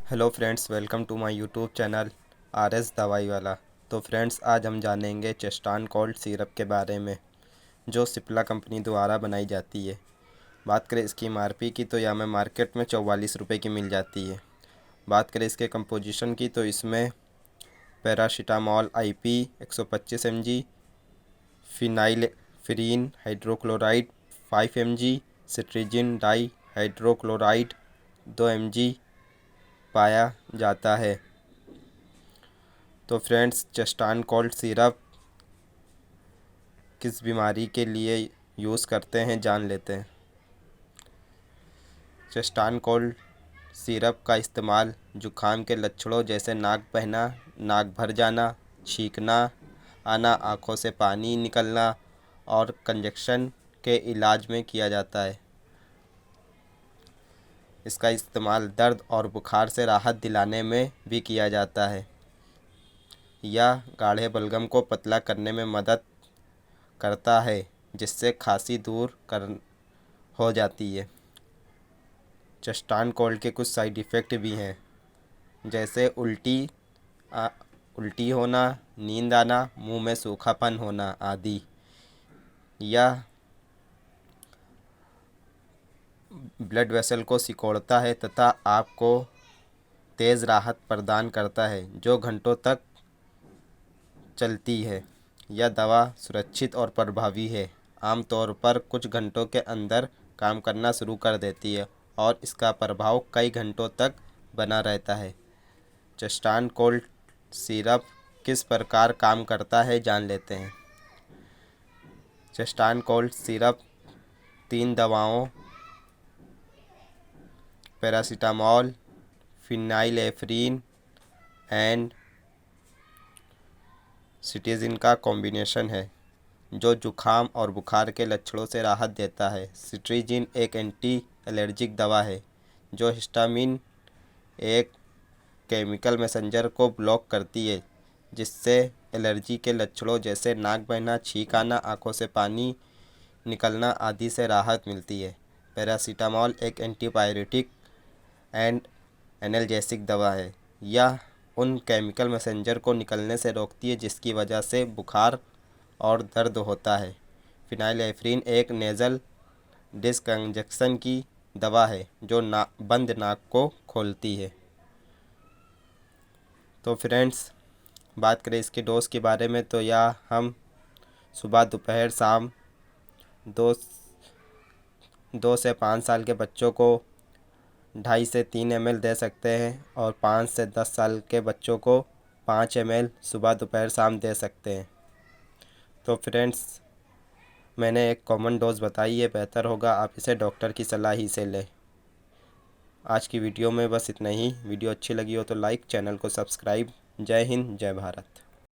Hello friends, welcome to my YouTube channel R S दवाई वाला। तो फ्रेंड्स, आज हम जानेंगे चेस्टान कोल्ड सिरप के बारे में, जो सिप्ला कंपनी द्वारा बनाई जाती है। बात करें इसकी एमआरपी की, तो यह हमें मार्केट में 44 रुपये की मिल जाती है। बात करें इसके कंपोजिशन की, तो इसमें paracetamol IP 125 mg, phenylephrine hydrochloride 5 mg, cetirizine dihydrochloride 2 mg पाया जाता है। तो फ्रेंड्स, चेस्टान कोल्ड सिरप किस बीमारी के लिए यूज़ करते हैं, जान लेते हैं। चेस्टान कोल्ड सिरप का इस्तेमाल जुखाम के लक्षणों जैसे नाक बहना, नाक भर जाना, छींकना आना, आँखों से पानी निकलना और कंजक्शन के इलाज में किया जाता है। इसका इस्तेमाल दर्द और बुखार से राहत दिलाने में भी किया जाता है। यह गाढ़े बलगम को पतला करने में मदद करता है, जिससे खांसी दूर कर हो जाती है। चेस्टान कोल्ड के कुछ साइड इफ़ेक्ट भी हैं, जैसे उल्टी होना, नींद आना, मुंह में सूखापन होना आदि। यह ब्लड वेसल को सिकोड़ता है तथा आपको तेज़ राहत प्रदान करता है, जो घंटों तक चलती है। यह दवा सुरक्षित और प्रभावी है, आमतौर पर कुछ घंटों के अंदर काम करना शुरू कर देती है और इसका प्रभाव कई घंटों तक बना रहता है। चेस्टान कोल्ड सिरप किस प्रकार काम करता है, जान लेते हैं। चेस्टान कोल्ड सिरप 3 दवाओं पैरासीटामॉल, फिनाइलेफ्रीन एंड सिट्रीजिन का कॉम्बिनेशन है, जो जुखाम और बुखार के लक्षणों से राहत देता है। सिट्रीजिन एक एंटी एलर्जिक दवा है, जो हिस्टामिन एक केमिकल मैसेंजर को ब्लॉक करती है, जिससे एलर्जी के लक्षणों जैसे नाक बहना, छींक आना, आँखों से पानी निकलना आदि से राहत मिलती है। पैरासीटामॉल एक एंटीपायरेटिक एंड एनाल्जेसिक दवा है। यह उन केमिकल मैसेंजर को निकलने से रोकती है, जिसकी वजह से बुखार और दर्द होता है। फिनाइलेफ्रीन एक नेज़ल डिस्कंजेशन की दवा है, जो बंद नाक को खोलती है। तो फ्रेंड्स, बात करें इसके डोज के बारे में, तो यह हम सुबह, दोपहर, शाम दो 2 से 5 साल के बच्चों को 2.5 से 3 ml दे सकते हैं और 5 से 10 साल के बच्चों को 5 ml सुबह, दोपहर, शाम दे सकते हैं। तो फ्रेंड्स, मैंने एक कॉमन डोज बताई है, बेहतर होगा आप इसे डॉक्टर की सलाह ही से लें। आज की वीडियो में बस इतना ही। वीडियो अच्छी लगी हो तो लाइक, चैनल को सब्सक्राइब। जय हिंद, जय भारत।